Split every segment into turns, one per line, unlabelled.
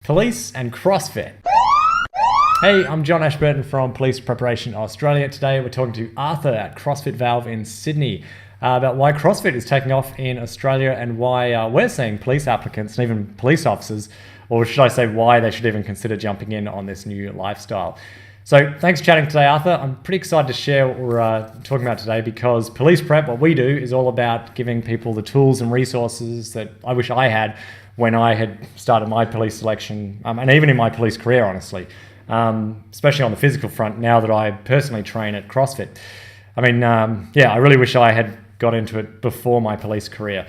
Police and CrossFit. Hey, I'm John Ashburton from Police Preparation Australia. Today we're talking to Arthur at CrossFit Valve in Sydney about why CrossFit is taking off in Australia and why we're seeing police applicants and even police officers, or should I say why they should even consider jumping in on this new lifestyle. So thanks for chatting today, Arthur. I'm pretty excited to share what we're talking about today because police prep, what we do, is all about giving people the tools and resources that I wish I had when I had started my police selection, and even in my police career, honestly, especially on the physical front, now that I personally train at CrossFit. I mean, I really wish I had got into it before my police career.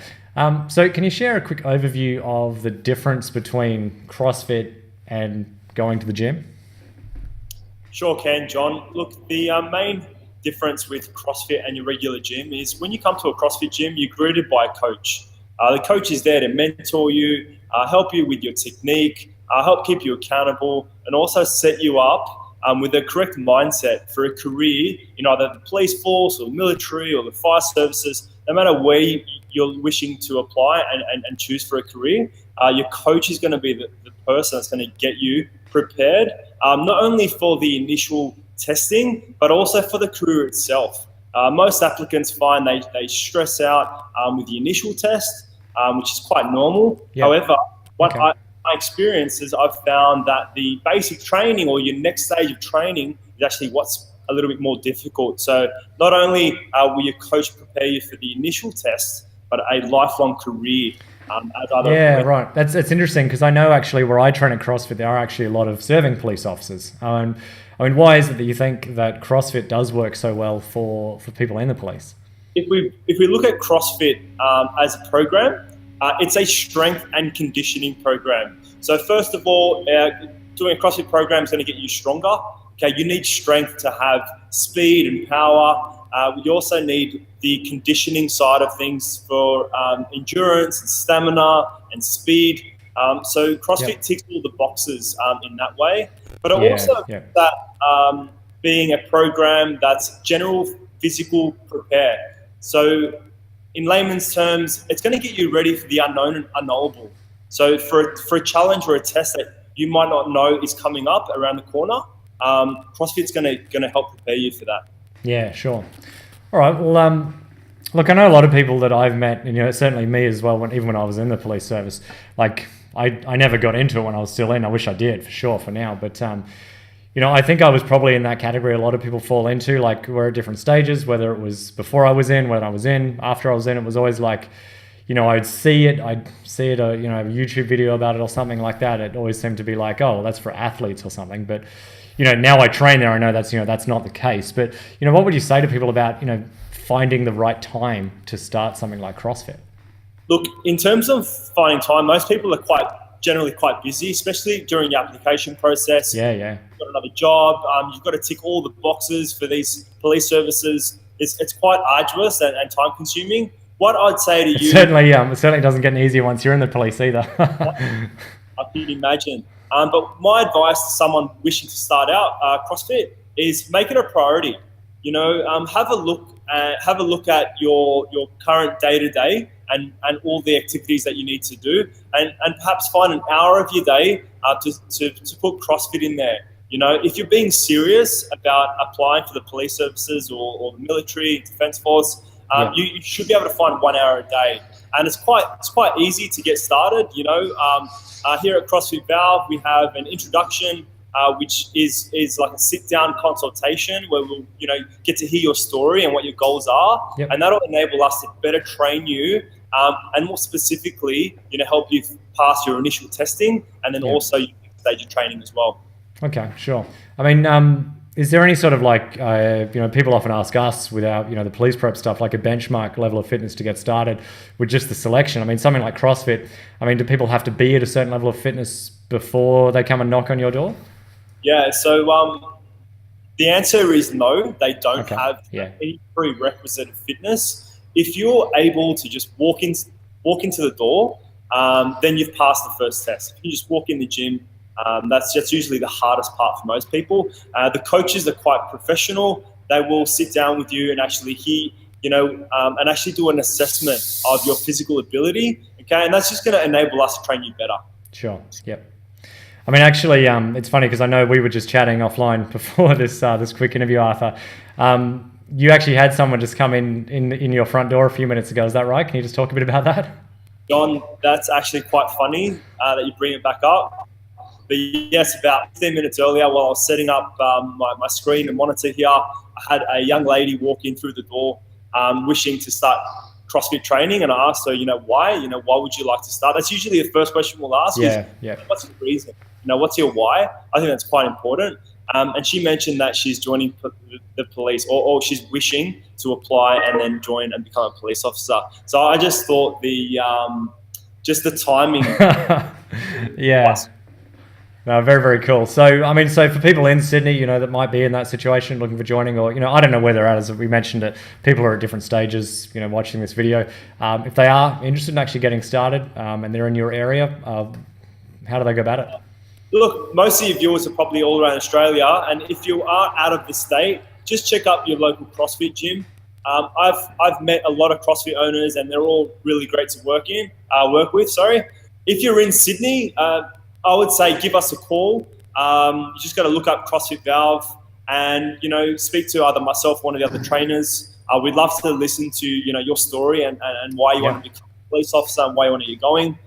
So can you share a quick overview of the difference between CrossFit and going to the gym?
Sure can, John. Look, the main difference with CrossFit and your regular gym is when you come to a CrossFit gym, you're greeted by a coach. The coach is there to mentor you, help you with your technique, help keep you accountable, and also set you up with the correct mindset for a career in either the police force or military or the fire services. No matter where you're wishing to apply and choose for a career, your coach is going to be the person that's going to get you prepared, not only for the initial testing, but also for the career itself. Most applicants find they stress out with the initial test, which is quite normal.
Yeah.
However, my experience is I've found that the basic training or your next stage of training is actually what's a little bit more difficult. So not only will your coach prepare you for the initial test, but a lifelong career.
Right. That's interesting because I know actually where I train at CrossFit, there are actually a lot of serving police officers. I mean, why is it that you think that CrossFit does work so well for people in the police?
If we look at CrossFit as a program, it's a strength and conditioning program. So first of all, doing a CrossFit program is going to get you stronger. Okay, you need strength to have speed and power. You also need the conditioning side of things for endurance and stamina and speed. So CrossFit ticks all the boxes in that way. But that being a program that's general physical prepare. So in layman's terms, it's going to get you ready for the unknown and unknowable. So for a challenge or a test that you might not know is coming up around the corner, CrossFit's going to help prepare you for that.
Yeah, sure. All right. Well, look, I know a lot of people that I've met, and certainly me as well. Even when I was in the police service, like I never got into it when I was still in. I wish I did for sure for now, but I think I was probably in that category a lot of people fall into. Like we're at different stages, whether it was before I was in, when I was in, after I was in. It was always like, I'd see it, a YouTube video about it or something like that. It always seemed to be like, oh, well, that's for athletes or something. But now I train there, I know that's not the case. But what would you say to people about finding the right time to start something like CrossFit?
Look, in terms of finding time, most people are generally quite busy, especially during the application process.
Yeah.
You've got another job. You've got to tick all the boxes for these police services. It's quite arduous and time consuming. What I'd say to you...
It certainly doesn't get any easier once you're in the police either.
I can imagine. But my advice to someone wishing to start out CrossFit is make it a priority. Have a look at your current day-to-day and all the activities that you need to do, and perhaps find an hour of your day to put CrossFit in there. If you're being serious about applying for the police services or the military, defense force, you should be able to find 1 hour a day, and it's quite easy to get started. Here at CrossFit Valve, we have an introduction, which is like a sit-down consultation where we'll get to hear your story and what your goals are, and that'll enable us to better train you, and more specifically, help you pass your initial testing, and then also your stage of training as well.
Okay, sure. I mean, is there any sort of people often ask us with our, the police prep stuff, like a benchmark level of fitness to get started with just the selection? I mean, something like CrossFit, do people have to be at a certain level of fitness before they come and knock on your door?
Yeah, so the answer is no, they don't have any prerequisite of fitness. If you're able to just walk into the door, then you've passed the first test. If you just walk in the gym, that's usually the hardest part for most people. The coaches are quite professional. They will sit down with you and actually hear, and actually do an assessment of your physical ability. Okay, and that's just going to enable us to train you better.
Sure. Yep. I mean, actually, it's funny because I know we were just chatting offline before this quick interview, Arthur. You actually had someone just come in your front door a few minutes ago. Is that right? Can you just talk a bit about that?
John, that's actually quite funny that you bring it back up. But yes, about 15 minutes earlier, while I was setting up my screen and monitor here, I had a young lady walk in through the door wishing to start CrossFit training, and I asked her, why? Why would you like to start? That's usually the first question we'll ask.
Yeah.
What's your reason? What's your why? I think that's quite important. And she mentioned that she's joining the police, or she's wishing to apply and then join and become a police officer. So I just thought the timing.
Yeah. No, very, very cool. So, I mean, so for people in Sydney, that might be in that situation looking for joining, or, I don't know where they're at, as we mentioned it, people are at different stages, watching this video. If they are interested in actually getting started and they're in your area, how do they go about it?
Look, most of your viewers are probably all around Australia, and if you are out of the state, just check up your local CrossFit gym. I've met a lot of CrossFit owners, and they're all really great to work with. If you're in Sydney, I would say give us a call. You just got to look up CrossFit Valve and, speak to either myself or one of the other trainers. We'd love to listen to, your story and why you want to become a police officer and why you want to get going.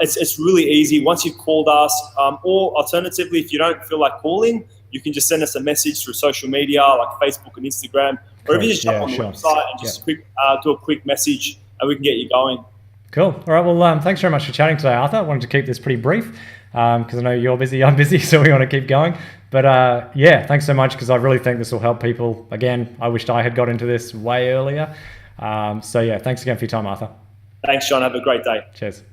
It's really easy. Once you've called us, or alternatively, if you don't feel like calling, you can just send us a message through social media like Facebook and Instagram, or if you just jump on the website and just do a quick message and we can get you going.
Cool. All right. Well, thanks very much for chatting today, Arthur. I wanted to keep this pretty brief because I know you're busy, I'm busy, so we want to keep going. But thanks so much, because I really think this will help people. Again, I wished I had got into this way earlier. Thanks again for your time, Arthur.
Thanks, John. Have a great day.
Cheers.